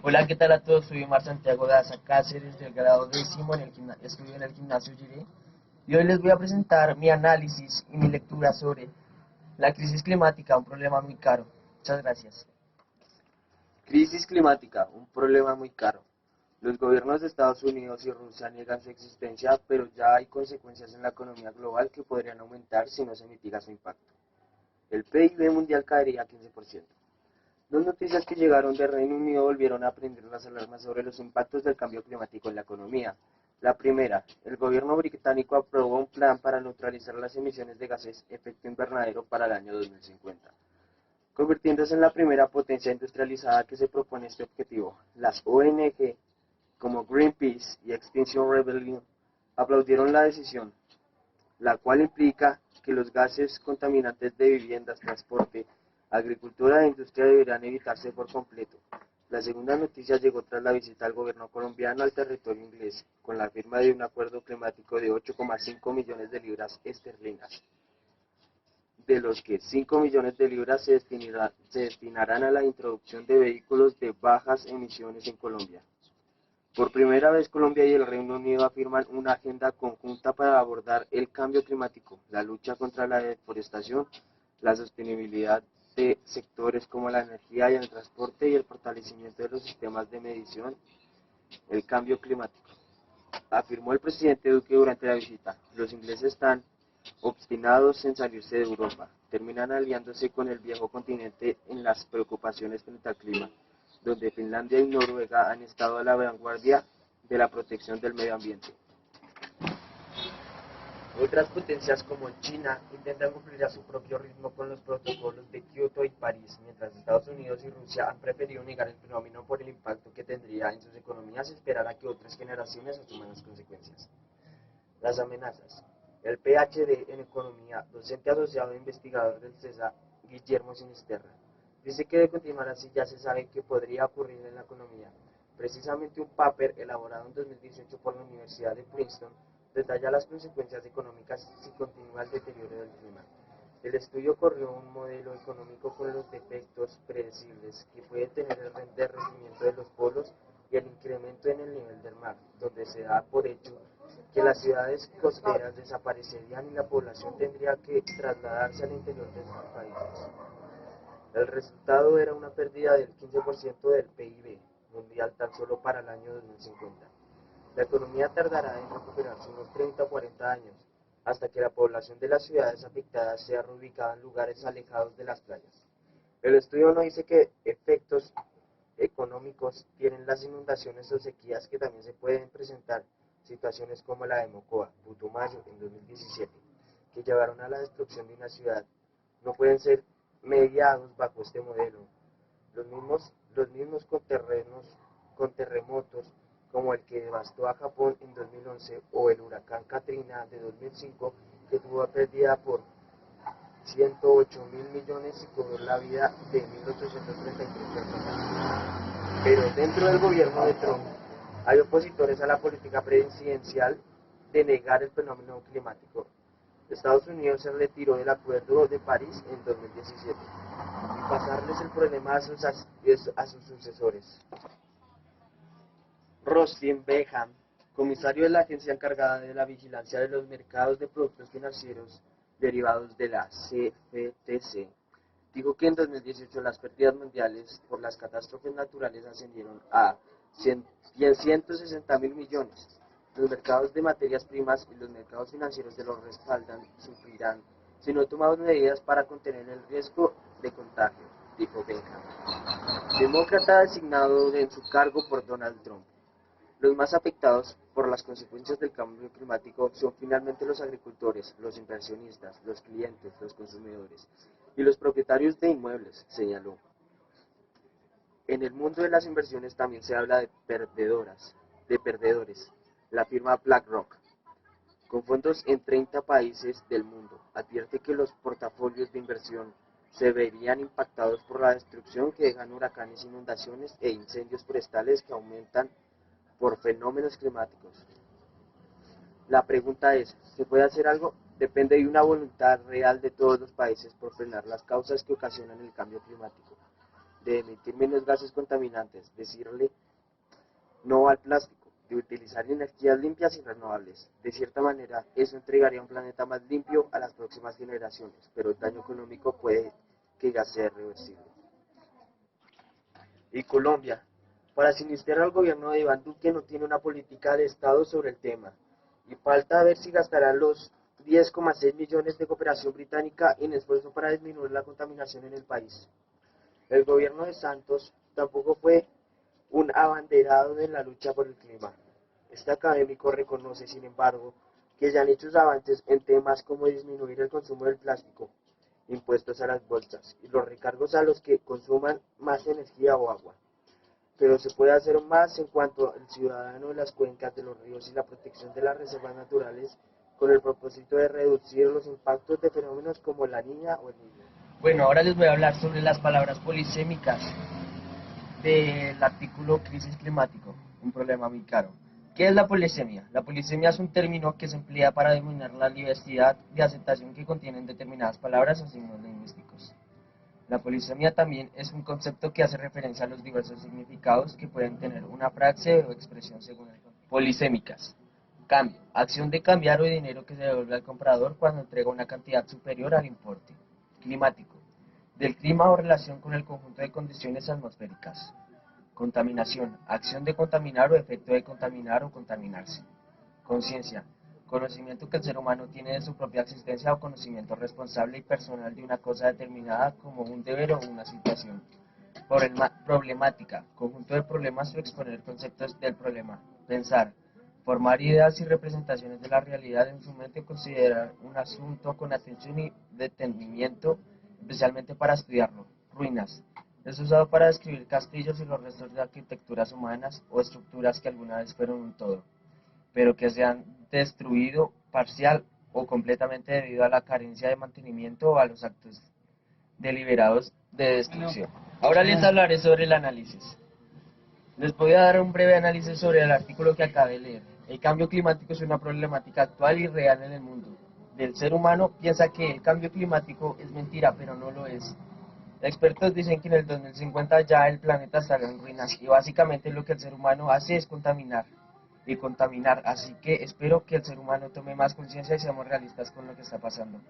Hola, ¿qué tal a todos? Soy Omar Santiago Daza Cáceres del grado décimo, estudio en el gimnasio Giré, y hoy les voy a presentar mi análisis y mi lectura sobre la crisis climática, un problema muy caro. Muchas gracias. Crisis climática, un problema muy caro. Los gobiernos de Estados Unidos y Rusia niegan su existencia, pero ya hay consecuencias en la economía global que podrían aumentar si no se mitiga su impacto. El PIB mundial caería a 15%. Dos noticias que llegaron de Reino Unido volvieron a prender las alarmas sobre los impactos del cambio climático en la economía. La primera, el gobierno británico aprobó un plan para neutralizar las emisiones de gases efecto invernadero para el año 2050, convirtiéndose en la primera potencia industrializada que se propone este objetivo. Las ONG como Greenpeace y Extinction Rebellion aplaudieron la decisión, la cual implica que los gases contaminantes de viviendas, transporte, agricultura e industria deberán evitarse por completo. La segunda noticia llegó tras la visita del gobierno colombiano al territorio inglés, con la firma de un acuerdo climático de 8,5 millones de libras esterlinas, de los que 5 millones de libras se destinarán a la introducción de vehículos de bajas emisiones en Colombia. Por primera vez Colombia y el Reino Unido afirman una agenda conjunta para abordar el cambio climático, la lucha contra la deforestación, la sostenibilidad de sectores como la energía y el transporte y el fortalecimiento de los sistemas de medición, el cambio climático. Afirmó el presidente Duque durante la visita. Los ingleses están obstinados en salirse de Europa, terminan aliándose con el viejo continente en las preocupaciones frente al clima, donde Finlandia y Noruega han estado a la vanguardia de la protección del medio ambiente. Otras potencias como China intentan cumplir a su propio ritmo con los protocolos de Kioto y París, mientras Estados Unidos y Rusia han preferido negar el fenómeno por el impacto que tendría en sus economías y esperar a que otras generaciones asuman las consecuencias. Las amenazas. El PhD en Economía, docente asociado e investigador del CESA, Guillermo Sinisterra, dice que de continuar así ya se sabe que podría ocurrir en la economía. Precisamente un paper elaborado en 2018 por la Universidad de Princeton detalla las consecuencias económicas si continúa el deterioro del clima. El estudio corrió un modelo económico con los defectos predecibles que puede tener el derretimiento de los polos y el incremento en el nivel del mar, donde se da por hecho que las ciudades costeras desaparecerían y la población tendría que trasladarse al interior de sus países. El resultado era una pérdida del 15% del PIB mundial tan solo para el año 2050. La economía tardará en recuperarse unos 30 o 40 años, hasta que la población de las ciudades afectadas sea reubicada en lugares alejados de las playas. El estudio no dice qué efectos económicos tienen las inundaciones o sequías que también se pueden presentar, situaciones como la de Mocoa, Putumayo, en 2017, que llevaron a la destrucción de una ciudad. No pueden ser mediados bajo este modelo. Los mismos con terremotos como el que devastó a Japón en 2011 o el huracán Katrina de 2005 que tuvo pérdida por 108 mil millones y cobró la vida de 1.833 personas. Pero dentro del gobierno de Trump hay opositores a la política presidencial de negar el fenómeno climático. Estados Unidos se retiró del Acuerdo de París en 2017 y pasarles el problema a sus sucesores. Rustin Beham, comisario de la agencia encargada de la vigilancia de los mercados de productos financieros derivados de la CFTC, dijo que en 2018 las pérdidas mundiales por las catástrofes naturales ascendieron a 160 mil millones. Los mercados de materias primas y los mercados financieros de los respaldan sufrirán si no tomamos medidas para contener el riesgo de contagio, dijo Benham, demócrata designado en su cargo por Donald Trump. Los más afectados por las consecuencias del cambio climático son finalmente los agricultores, los inversionistas, los clientes, los consumidores y los propietarios de inmuebles, señaló. En el mundo de las inversiones también se habla de perdedores. La firma BlackRock, con fondos en 30 países del mundo, advierte que los portafolios de inversión se verían impactados por la destrucción que dejan huracanes, inundaciones e incendios forestales que aumentan por fenómenos climáticos. La pregunta es, ¿se puede hacer algo? Depende de una voluntad real de todos los países por frenar las causas que ocasionan el cambio climático. de emitir menos gases contaminantes, decirle no al plástico, de utilizar energías limpias y renovables. De cierta manera, eso entregaría un planeta más limpio a las próximas generaciones, pero el daño económico puede que ya sea irreversible. Y Colombia. Para siniestrar al gobierno de Iván Duque no tiene una política de Estado sobre el tema. Y falta ver si gastarán los 10,6 millones de cooperación británica en esfuerzo para disminuir la contaminación en el país. El gobierno de Santos tampoco fue un abanderado en la lucha por el clima. Este académico reconoce, sin embargo, que se han hecho avances en temas como disminuir el consumo del plástico, impuestos a las bolsas y los recargos a los que consuman más energía o agua. Pero se puede hacer más en cuanto al ciudadano de las cuencas de los ríos y la protección de las reservas naturales con el propósito de reducir los impactos de fenómenos como la niña o el niño. Bueno, ahora les voy a hablar sobre las palabras polisémicas del artículo Crisis Climático, un problema muy caro. ¿Qué es la polisemia? La polisemia es un término que se emplea para denominar la diversidad de aceptación que contienen determinadas palabras o signos lingüísticos. La polisemia también es un concepto que hace referencia a los diversos significados que pueden tener una frase o expresión según el contexto. Polisémicas. Cambio. Acción de cambiar o dinero que se devuelve al comprador cuando entrega una cantidad superior al importe. Climático. Del clima o relación con el conjunto de condiciones atmosféricas. Contaminación. Acción de contaminar o efecto de contaminar o contaminarse. Conciencia. Conocimiento que el ser humano tiene de su propia existencia o conocimiento responsable y personal de una cosa determinada como un deber o una situación. Problemática. Conjunto de problemas o exponer conceptos del problema. Pensar. Formar ideas y representaciones de la realidad en su mente o considerar un asunto con atención y detenimiento, especialmente para estudiarlo. Ruinas. Es usado para describir castillos y los restos de arquitecturas humanas o estructuras que alguna vez fueron un todo, pero que se han destruido parcial o completamente debido a la carencia de mantenimiento o a los actos deliberados de destrucción. Ahora les hablaré sobre el análisis. Les voy a dar un breve análisis sobre el artículo que acabé de leer. El cambio climático es una problemática actual y real en el mundo. El ser humano piensa que el cambio climático es mentira, pero no lo es. Expertos dicen que en el 2050 ya el planeta estará en ruinas y básicamente lo que el ser humano hace es contaminar y contaminar, así que espero que el ser humano tome más conciencia y seamos realistas con lo que está pasando.